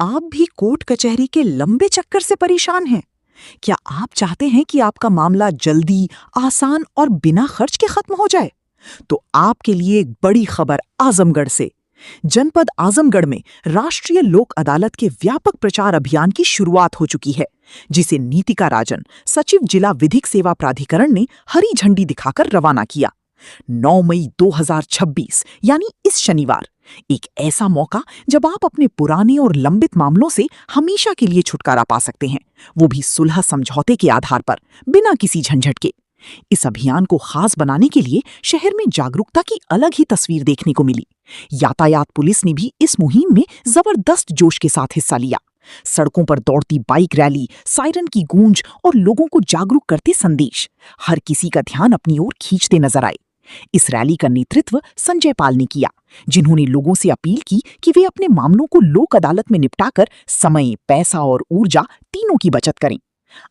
आप भी कोर्ट कचहरी के लंबे चक्कर से परेशान हैं? क्या आप चाहते हैं कि आपका मामला जल्दी, आसान और बिना खर्च के खत्म हो जाए? तो आपके लिए एक बड़ी खबर आजमगढ़ से। जनपद आजमगढ़ में राष्ट्रीय लोक अदालत के व्यापक प्रचार अभियान की शुरुआत हो चुकी है, जिसे नीतिका राजन, सचिव जिला विधिक सेवा प्राधिकरण ने हरी झंडी दिखाकर रवाना किया। 9 मई 2026 यानी इस शनिवार, एक ऐसा मौका जब आप अपने पुराने और लंबित मामलों से हमेशा के लिए छुटकारा पा सकते हैं, वो भी सुलह समझौते के आधार पर, बिना किसी झंझट के। इस अभियान को खास बनाने के लिए शहर में जागरूकता की अलग ही तस्वीर देखने को मिली। यातायात पुलिस ने भी इस मुहिम में जबरदस्त जोश के साथ हिस्सा लिया। सड़कों पर दौड़ती बाइक रैली, सायरन की गूंज और लोगों को जागरूक करते संदेश हर किसी का ध्यान अपनी ओर खींचते नजर आए। इस रैली का नेतृत्व संजय पाल ने किया, जिन्होंने लोगों से अपील की कि वे अपने मामलों को लोक अदालत में निपटाकर समय, पैसा और ऊर्जा तीनों की बचत करें।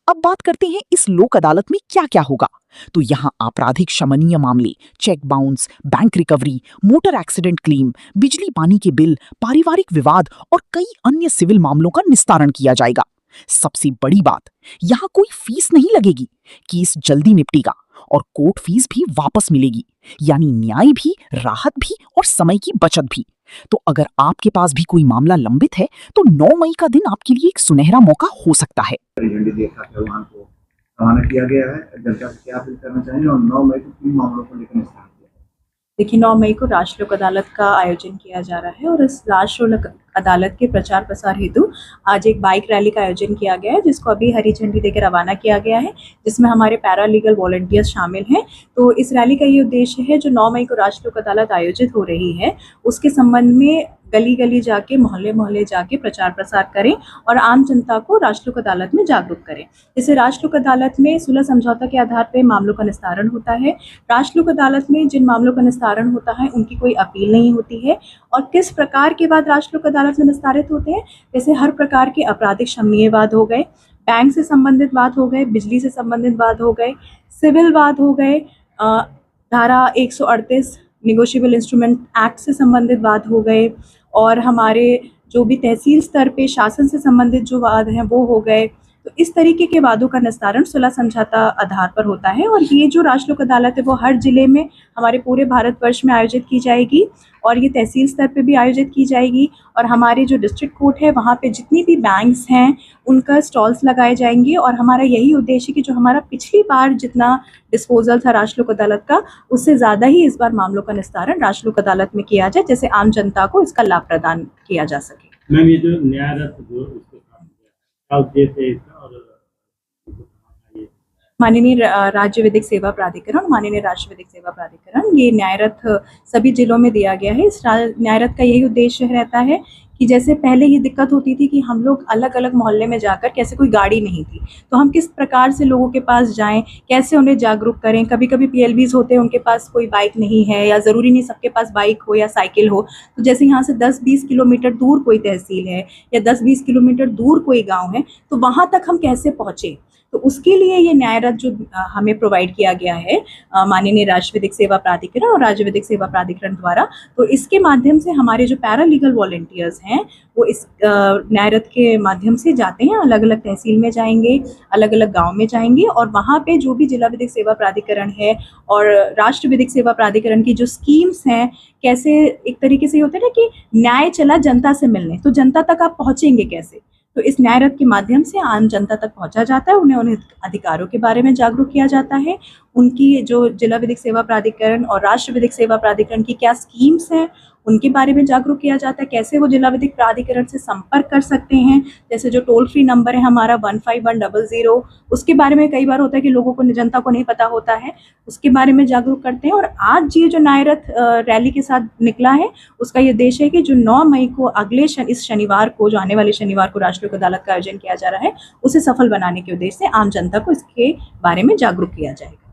अब बात करते हैं इस लोक अदालत में क्या क्या होगा। तो यहाँ आपराधिक शमनीय मामले, cheque bounce, bank recovery, motor accident claim, बिजली पानी के बिल, पारिवारिक विवाद और कई अन्य सिविल मामलों का निस्तारण किया जाएगा। सबसे बड़ी बात, यहाँ कोई फीस नहीं लगेगी, केस जल्दी निपटेगा और कोर्ट फीस भी वापस मिलेगी, यानी न्याय भी, राहत भी और समय की बचत भी। तो अगर आपके पास भी कोई मामला लंबित है, तो 9 मई का दिन आपके लिए एक सुनहरा मौका हो सकता है। झंडी दिखाकर वहां को रवाना किया गया है। जनता से क्या अपील करना चाहेंगे और 9 मई को किन मामलों को लेकर निस्तारण किया? देखिए, 9 मई को राष्ट्रीय लोक अदालत का आयोजन किया जा रहा है और इस राष्ट्रीय लोक अदालत के प्रचार प्रसार हेतु आज एक बाइक रैली का आयोजन किया गया है, जिसको अभी हरी झंडी देकर रवाना किया गया है, जिसमें हमारे पैरा लीगल वॉलंटियर्स शामिल हैं। तो इस रैली का ये उद्देश्य है, जो 9 मई को राष्ट्रीय लोक अदालत आयोजित हो रही है, उसके संबंध में गली गली जाके, मोहल्ले मोहल्ले जाके प्रचार प्रसार करें और आम जनता को राष्ट्रीय लोक अदालत में जागरूक करें। जैसे राष्ट्रीय लोक अदालत में सुलह समझौता के आधार पर मामलों का निस्तारण होता है। राष्ट्रीय लोक अदालत में जिन मामलों का निस्तारण होता है, उनकी कोई अपील नहीं होती है। और किस प्रकार के वाद राष्ट्रीय लोक अदालत में निस्तारित होते हैं, जैसे हर प्रकार के आपराधिक शमनीय वाद हो गए, बैंक से संबंधित वाद हो गए, बिजली से संबंधित वाद हो गए, सिविल वाद हो गए, धारा 138 निगोशिएबल इंस्ट्रूमेंट एक्ट से संबंधित वाद हो गए, और हमारे जो भी तहसील स्तर पे शासन से संबंधित जो वाद हैं वो हो गए। तो इस तरीके के वादों का निस्तारण सुलह समझौता आधार पर होता है। और ये जो राष्ट्रीय लोक अदालत है वो हर जिले में, हमारे पूरे भारतवर्ष में आयोजित की जाएगी और ये तहसील स्तर पे भी आयोजित की जाएगी। और हमारे जो डिस्ट्रिक्ट कोर्ट है, वहाँ पे जितनी भी बैंक्स हैं उनका स्टॉल्स लगाए जाएंगे। और हमारा यही उद्देश्य कि जो हमारा पिछली बार जितना डिस्पोजल था राष्ट्रीय लोक अदालत का, उससे ज़्यादा ही इस बार मामलों का निस्तारण राष्ट्रीय लोक अदालत में किया जाए, जैसे आम जनता को इसका लाभ प्रदान किया जा सके। मैम, ये जो न्याय रथ जो इसके साथ क्या उद्देश्य है इसका, और माननीय राज्य विधिक सेवा प्राधिकरण, माननीय राष्ट्रीय विधिक सेवा प्राधिकरण, ये न्याय रथ सभी जिलों में दिया गया है। इस न्याय रथ का यही उद्देश्य रहता है कि जैसे पहले ये दिक्कत होती थी कि हम लोग अलग अलग मोहल्ले में जाकर, कैसे कोई गाड़ी नहीं थी, तो हम किस प्रकार से लोगों के पास जाएं, कैसे उन्हें जागरूक करें। कभी कभी पीएलबीज होते हैं, उनके पास कोई बाइक नहीं है, या ज़रूरी नहीं सबके पास बाइक हो या साइकिल हो। तो जैसे यहाँ से 10-20 किलोमीटर दूर कोई तहसील है या 10-20 किलोमीटर दूर कोई गाँव है, तो वहाँ तक हम कैसे पहुँचे। तो उसके लिए ये न्याय रथ जो हमें प्रोवाइड किया गया है माननीय राष्ट्रीय विधिक सेवा प्राधिकरण और राज्य विधिक सेवा प्राधिकरण द्वारा, तो इसके माध्यम से हमारे जो पैरा लीगल वॉलंटियर्स हैं वो इस न्याय रथ के माध्यम से जाते हैं, अलग अलग तहसील में जाएंगे, अलग अलग गांव में जाएंगे, और वहाँ पे जो भी जिला विधिक सेवा प्राधिकरण है और राष्ट्रीय विधिक सेवा प्राधिकरण की जो स्कीम्स हैं, कैसे एक तरीके से होता है ना कि न्याय चला जनता से मिलने, तो जनता तक आप पहुँचेंगे कैसे। तो इस न्याय रथ के माध्यम से आम जनता तक पहुंचा जाता है, उन्हें अधिकारों के बारे में जागरूक किया जाता है, उनकी जो जिला विधिक सेवा प्राधिकरण और राष्ट्रीय विधिक सेवा प्राधिकरण की क्या स्कीम्स हैं उनके बारे में जागरूक किया जाता है, कैसे वो जिला विधिक प्राधिकरण से संपर्क कर सकते हैं। जैसे जो टोल फ्री नंबर है हमारा 15100, उसके बारे में कई बार होता है कि लोगों को, जनता को नहीं पता होता है, उसके बारे में जागरूक करते हैं। और आज ये जो न्याय रथ रैली के साथ निकला है, उसका ये उद्देश्य है कि जो 9 मई को अगले इस शनिवार को, जो आने वाले शनिवार को राष्ट्रीय लोक अदालत का आयोजन किया जा रहा है, उसे सफल बनाने के उद्देश्य से आम जनता को इसके बारे में जागरूक किया जाएगा।